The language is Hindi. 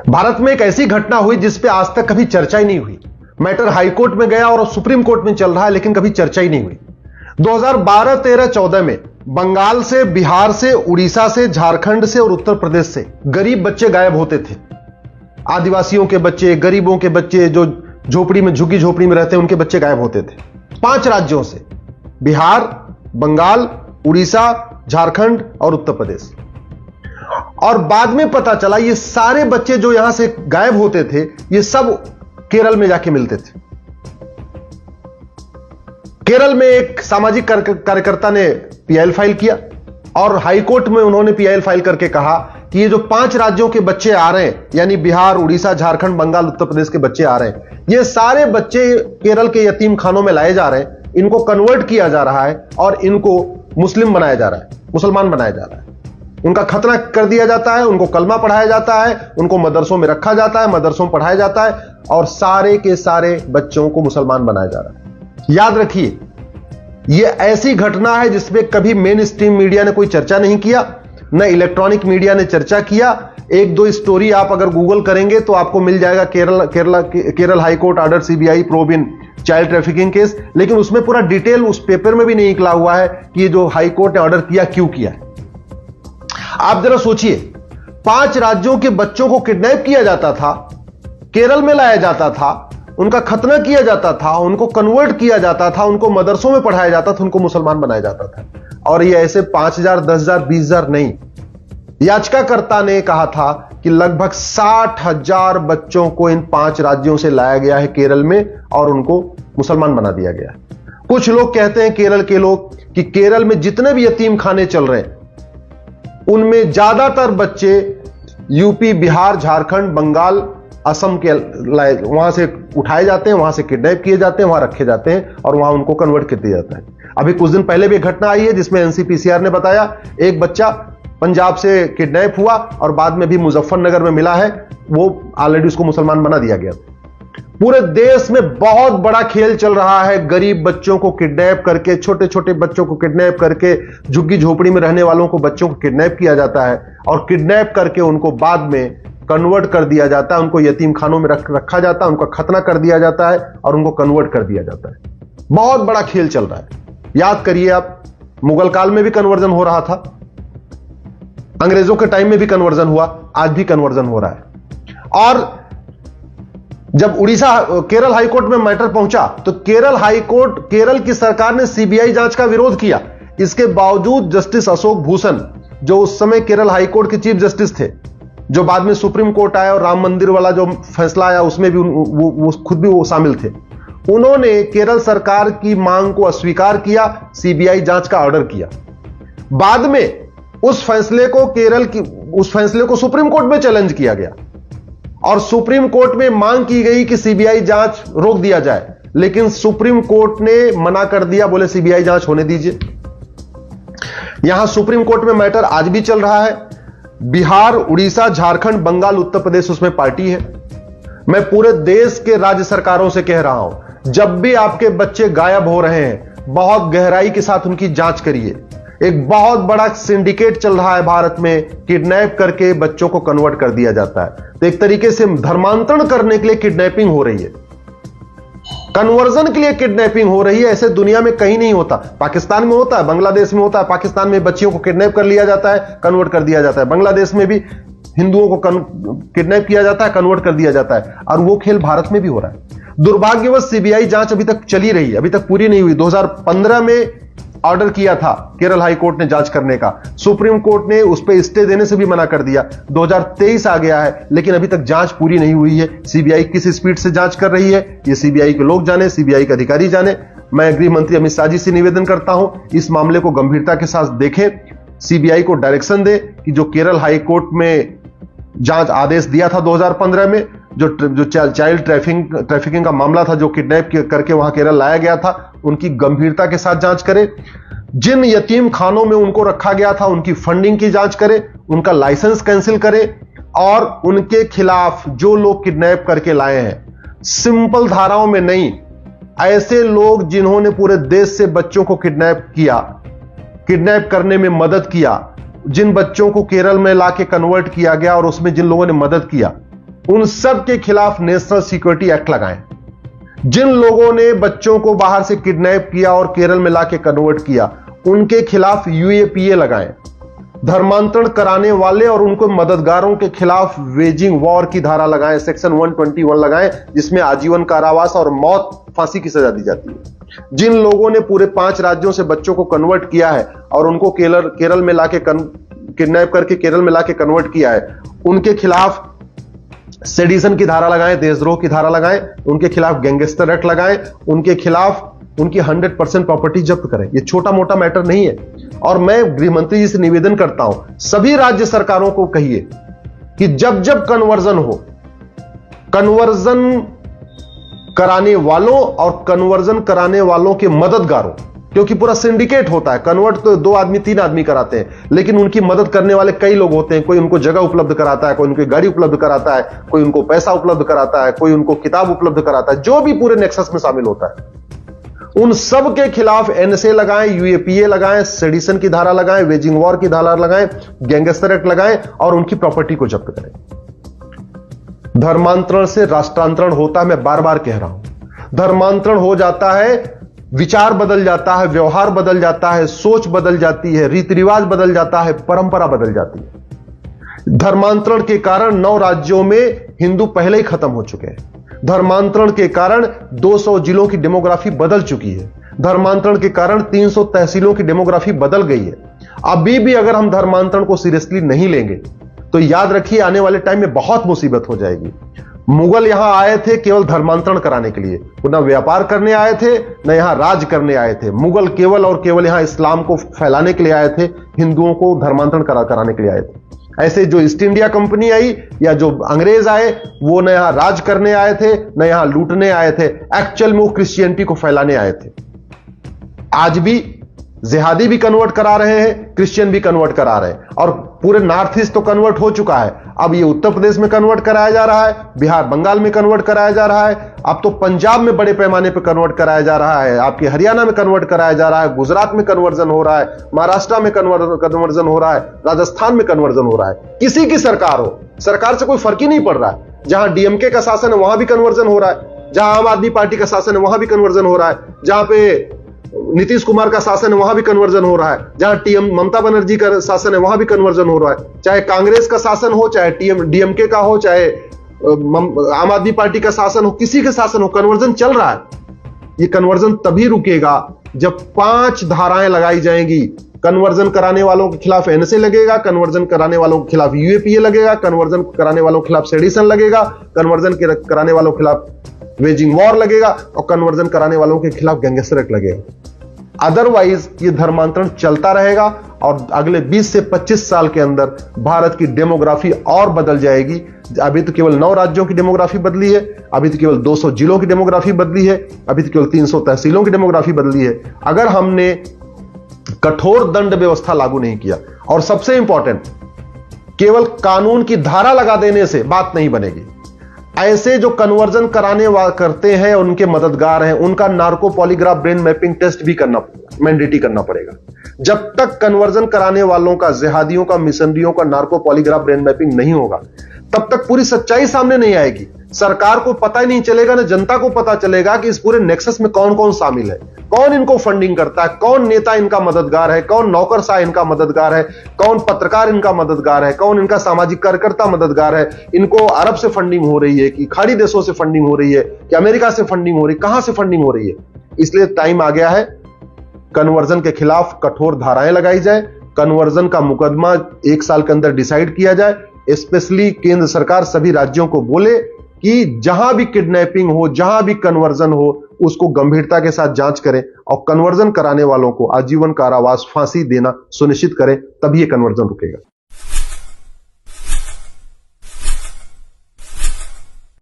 भारत में एक ऐसी घटना हुई जिस पे आज तक कभी चर्चा ही नहीं हुई। मैटर हाईकोर्ट में गया और सुप्रीम कोर्ट में चल रहा है, लेकिन कभी चर्चा ही नहीं हुई। 2012, 13, 14 में बंगाल से, बिहार से, उड़ीसा से, झारखंड से और उत्तर प्रदेश से गरीब बच्चे गायब होते थे। आदिवासियों के बच्चे, गरीबों के बच्चे, जो झोपड़ी में, झुग्गी झोपड़ी में रहते हैं, उनके बच्चे गायब होते थे। 5 राज्यों से, बिहार, बंगाल, उड़ीसा, झारखंड और उत्तर प्रदेश। और बाद में पता चला ये सारे बच्चे जो यहां से गायब होते थे, ये सब केरल में जाके मिलते थे। केरल में एक सामाजिक कार्यकर्ता ने पीआईएल फाइल किया और हाईकोर्ट में उन्होंने पीआईएल फाइल करके कहा कि ये जो 5 राज्यों के बच्चे आ रहे हैं, यानी बिहार, उड़ीसा, झारखंड, बंगाल, उत्तर प्रदेश के बच्चे आ रहे हैं, ये सारे बच्चे केरल के यतीम खानों में लाए जा रहे हैं, इनको कन्वर्ट किया जा रहा है और इनको मुस्लिम बनाया जा रहा है, मुसलमान बनाया जा रहा है। उनका खतना कर दिया जाता है, उनको कलमा पढ़ाया जाता है, उनको मदरसों में रखा जाता है, मदरसों में पढ़ाया जाता है और सारे के सारे बच्चों को मुसलमान बनाया जा रहा है। याद रखिए, यह ऐसी घटना है जिसमें कभी मेन स्ट्रीम मीडिया ने कोई चर्चा नहीं किया, न इलेक्ट्रॉनिक मीडिया ने चर्चा किया। 1-2 स्टोरी आप अगर गूगल करेंगे तो आपको मिल जाएगा, Kerala high court order CBI probe in child trafficking case, लेकिन उसमें पूरा डिटेल उस पेपर में भी नहीं निकला हुआ है कि ये जो हाईकोर्ट ने ऑर्डर किया क्यों किया है। आप जरा सोचिए, 5 राज्यों के बच्चों को किडनैप किया जाता था, केरल में लाया जाता था, उनका खतना किया जाता था, उनको कन्वर्ट किया जाता था, उनको मदरसों में पढ़ाया जाता था, उनको मुसलमान बनाया जाता था। और ये ऐसे 5,000, 10,000, 20,000 नहीं, याचिकाकर्ता ने कहा था कि लगभग 60,000 बच्चों को इन 5 राज्यों से लाया गया है केरल में और उनको मुसलमान बना दिया गया है। कुछ लोग कहते हैं, केरल के लोग, कि केरल में जितने भी यतीम खाने चल रहे हैं उनमें ज्यादातर बच्चे यूपी, बिहार, झारखंड, बंगाल, असम के वहां से उठाए जाते हैं, वहां से किडनैप किए जाते हैं, वहां रखे जाते हैं और वहां उनको कन्वर्ट कर दिया जाता है। अभी कुछ दिन पहले भी एक घटना आई है जिसमें एनसीपीसीआर ने बताया, एक बच्चा पंजाब से किडनैप हुआ और बाद में भी मुजफ्फरनगर में मिला है, वो ऑलरेडी उसको मुसलमान बना दिया गया। पूरे देश में बहुत बड़ा खेल चल रहा है, गरीब बच्चों को किडनैप करके, छोटे छोटे बच्चों को किडनैप करके, झुग्गी झोपड़ी में रहने वालों को, बच्चों को किडनैप किया जाता है और किडनैप करके उनको बाद में कन्वर्ट कर दिया जाता है, उनको यतीम खानों में रखा जाता है, उनका खतना कर दिया जाता है और उनको कन्वर्ट कर दिया जाता है। बहुत बड़ा खेल चल रहा है। याद करिए आप, मुगल काल में भी कन्वर्जन हो रहा था, अंग्रेजों के टाइम में भी कन्वर्जन हुआ, आज भी कन्वर्जन हो रहा है। और जब केरल हाईकोर्ट में मैटर पहुंचा तो केरल की सरकार ने सीबीआई जांच का विरोध किया। इसके बावजूद जस्टिस अशोक भूषण, जो उस समय केरल हाईकोर्ट के चीफ जस्टिस थे, जो बाद में सुप्रीम कोर्ट आया और राम मंदिर वाला जो फैसला आया उसमें भी वो खुद भी वो शामिल थे, उन्होंने केरल सरकार की मांग को अस्वीकार किया, सीबीआई जांच का ऑर्डर किया। बाद में उस फैसले को सुप्रीम कोर्ट में चैलेंज किया गया और सुप्रीम कोर्ट में मांग की गई कि सीबीआई जांच रोक दिया जाए, लेकिन सुप्रीम कोर्ट ने मना कर दिया, बोले सीबीआई जांच होने दीजिए। यहां सुप्रीम कोर्ट में मैटर आज भी चल रहा है। बिहार, उड़ीसा, झारखंड, बंगाल, उत्तर प्रदेश उसमें पार्टी है। मैं पूरे देश के राज्य सरकारों से कह रहा हूं, जब भी आपके बच्चे गायब हो रहे हैं, बहुत गहराई के साथ उनकी जांच करिए। एक बहुत बड़ा सिंडिकेट चल रहा है भारत में, किडनैप करके बच्चों को कन्वर्ट कर दिया जाता है। तो एक तरीके से धर्मांतरण करने के लिए किडनैपिंग हो रही है, कन्वर्जन के लिए किडनैपिंग हो रही है। ऐसे दुनिया में कहीं नहीं होता। पाकिस्तान में होता है, बांग्लादेश में होता है। पाकिस्तान में बच्चियों को किडनैप कर लिया जाता है, कन्वर्ट कर दिया जाता है। बांग्लादेश में भी हिंदुओं को किडनैप किया जाता है, कन्वर्ट कर दिया जाता है। और वो खेल भारत में भी हो रहा है। दुर्भाग्यवश सीबीआई जांच अभी तक चली रही है, अभी तक पूरी नहीं हुई। 2015 में ऑर्डर किया था केरल हाई कोर्ट ने जांच करने का, सुप्रीम कोर्ट ने उस पर स्टे देने से भी मना कर दिया। 2023 आ गया है, लेकिन अभी तक जांच पूरी नहीं हुई है। सीबीआई किस स्पीड से जांच कर रही है, ये सीबीआई के लोग जाने, सीबीआई के अधिकारी जाने। मैं गृह मंत्री अमित शाह जी से निवेदन करता हूं, इस मामले को गंभीरता के साथ देखें, सीबीआई को डायरेक्शन दे कि जो केरल हाई कोर्ट में जांच आदेश दिया था 2015 में, जो चाइल्ड ट्रैफिकिंग का मामला था, जो किडनैप करके वहां केरल लाया गया था, उनकी गंभीरता के साथ जांच करें। जिन यतीम खानों में उनको रखा गया था, उनकी फंडिंग की जांच करें, उनका लाइसेंस कैंसिल करें और उनके खिलाफ जो लोग किडनैप करके लाए हैं, सिंपल धाराओं में नहीं, ऐसे लोग जिन्होंने पूरे देश से बच्चों को किडनैप किया, किडनैप करने में मदद किया, जिन बच्चों को केरल में लाके कन्वर्ट किया गया और उसमें जिन लोगों ने मदद किया, उन सब के खिलाफ नेशनल सिक्योरिटी एक्ट लगाएं। जिन लोगों ने बच्चों को बाहर से किडनैप किया और केरल में लाके कन्वर्ट किया, उनके खिलाफ यूएपीए लगाएं। धर्मांतरण कराने वाले और उनको मददगारों के खिलाफ वेजिंग वॉर की धारा लगाएं, सेक्शन 121 लगाएं, जिसमें आजीवन कारावास और मौत फांसी की सजा दी जाती है। जिन लोगों ने पूरे 5 राज्यों से बच्चों को कन्वर्ट किया है और उनको केरल में लाके किडनैप करके केरल में लाके कन्वर्ट किया है, उनके खिलाफ सेडिशन की धारा लगाएं, देशद्रोह की धारा लगाएं, उनके खिलाफ गैंगस्टर एक्ट लगाएं, उनके खिलाफ उनकी 100% प्रॉपर्टी जब्त करें। ये छोटा मोटा मैटर नहीं है। और मैं गृह मंत्री जी से निवेदन करता हूं, सभी राज्य सरकारों को कहिए कि जब जब कन्वर्जन हो, कन्वर्जन कराने वालों और कन्वर्जन कराने वालों के मददगारों, क्योंकि पूरा सिंडिकेट होता है, कन्वर्ट तो 2 आदमी 3 आदमी कराते हैं, लेकिन उनकी मदद करने वाले कई लोग होते हैं। कोई उनको जगह उपलब्ध कराता है, कोई उनकी गाड़ी उपलब्ध कराता है, कोई उनको पैसा उपलब्ध कराता है, कोई उनको किताब उपलब्ध कराता है, जो भी पूरे नेक्सस में शामिल होता है। उन सब के खिलाफ एनएसए लगाएं, यूएपीए लगाएं, सेडिशन की धारा लगाएं, वेजिंग वॉर की धारा लगाएं, गैंगस्टर एक्ट लगाएं और उनकी प्रॉपर्टी को जब्त करें। धर्मांतरण से राष्ट्रांतरण होता है, मैं बार बार कह रहा हूं। धर्मांतरण हो जाता है, विचार बदल जाता है, व्यवहार बदल जाता है, सोच बदल जाती है, रीति रिवाज बदल जाता है, परंपरा बदल जाती है। धर्मांतरण के कारण 9 राज्यों में हिंदू पहले ही खत्म हो चुके हैं। धर्मांतरण के कारण 200 जिलों की डेमोग्राफी बदल चुकी है। धर्मांतरण के कारण 300 तहसीलों की डेमोग्राफी बदल गई है। अभी भी अगर हम धर्मांतरण को सीरियसली नहीं लेंगे तो याद रखिए आने वाले टाइम में बहुत मुसीबत हो जाएगी। मुगल यहां आए थे केवल धर्मांतरण कराने के लिए, वो ना व्यापार करने आए थे, न यहां राज करने आए थे। मुगल केवल और केवल यहां इस्लाम को फैलाने के लिए आए थे, हिंदुओं को धर्मांतरण कराने के लिए आए थे। ऐसे जो ईस्ट इंडिया कंपनी आई या जो अंग्रेज आए, वो न यहां राज करने आए थे, न यहां लूटने आए थे, एक्चुअल में वो क्रिश्चियनिटी को फैलाने आए थे। आज भी जिहादी भी कन्वर्ट करा रहे हैं, क्रिश्चियन भी कन्वर्ट करा रहे हैं, और पूरे नॉर्थ ईस्ट तो कन्वर्ट हो चुका है। अब ये उत्तर प्रदेश में कन्वर्ट कराया जा रहा है, बिहार बंगाल में कन्वर्ट कराया जा रहा है, अब तो पंजाब में बड़े पैमाने पर कन्वर्ट कराया जा रहा है, आपके हरियाणा में कन्वर्ट कराया जा रहा है, गुजरात में कन्वर्जन हो रहा है, महाराष्ट्र में कन्वर्जन हो रहा है, राजस्थान में कन्वर्जन हो रहा है। किसी की सरकार हो, सरकार से कोई फर्क ही नहीं पड़ रहा है। जहां डीएमके का शासन है वहां भी कन्वर्जन हो रहा है, जहां आम आदमी पार्टी का शासन है वहां भी कन्वर्जन हो रहा है, जहां पे नीतीश कुमार का शासन है वहां भी कन्वर्जन हो रहा है, जहां ममता बनर्जी का शासन है वहां भी कन्वर्जन हो रहा है। चाहे कांग्रेस का शासन हो, चाहे डीएमके का हो, चाहे आम आदमी पार्टी का शासन हो, किसी का शासन हो, कन्वर्जन चल रहा है। ये कन्वर्जन तभी रुकेगा जब 5 धाराएं लगाई जाएंगी। कन्वर्जन कराने वालों के खिलाफ एनएसए लगेगा, कन्वर्जन कराने वालों के खिलाफ यूएपीए लगेगा, कन्वर्जन कराने वालों के खिलाफ सेडिशन लगेगा, कन्वर्जन कराने वालों के खिलाफ वेजिंग वॉर लगेगा और कन्वर्जन कराने वालों के खिलाफ गैंगस्टर एक्ट लगेगा। अदरवाइज ये धर्मांतरण चलता रहेगा और अगले 20 से 25 साल के अंदर भारत की डेमोग्राफी और बदल जाएगी। अभी तो केवल 9 राज्यों की डेमोग्राफी बदली है, अभी तो केवल 200 जिलों की डेमोग्राफी बदली है, अभी तो केवल 300 तहसीलों की डेमोग्राफी बदली है। अगर हमने कठोर दंड व्यवस्था लागू नहीं किया, और सबसे इंपॉर्टेंट, केवल कानून की धारा लगा देने से बात नहीं बनेगी। ऐसे जो कन्वर्जन कराने करते हैं और उनके मददगार हैं, उनका narco polygraph brain mapping test भी करना मैंडेटरी करना पड़ेगा। जब तक कन्वर्जन कराने वालों का, जिहादियों का, मिशनरियों का नार्को पॉलीग्राफ ब्रेन मैपिंग नहीं होगा, तब तक पूरी सच्चाई सामने नहीं आएगी। सरकार को पता ही नहीं चलेगा, ना जनता को पता चलेगा कि इस पूरे नेक्सस में कौन कौन शामिल है, कौन इनको फंडिंग करता है, कौन नेता इनका मददगार है, कौन नौकरशाह इनका मददगार है, कौन पत्रकार इनका मददगार है, कौन इनका सामाजिक कार्यकर्ता मददगार है। इनको अरब से फंडिंग हो रही है कि खाड़ी देशों से फंडिंग हो रही है कि अमेरिका से फंडिंग हो रही है, कहां से फंडिंग हो रही है। इसलिए टाइम आ गया है, कन्वर्जन के खिलाफ कठोर धाराएं लगाई जाए, कन्वर्जन का मुकदमा 1 साल के अंदर डिसाइड किया जाए। स्पेशली केंद्र सरकार सभी राज्यों को बोले कि जहां भी किडनैपिंग हो, जहां भी कन्वर्जन हो, उसको गंभीरता के साथ जांच करें और कन्वर्जन कराने वालों को आजीवन कारावास, फांसी देना सुनिश्चित करें, तभी यह कन्वर्जन रुकेगा।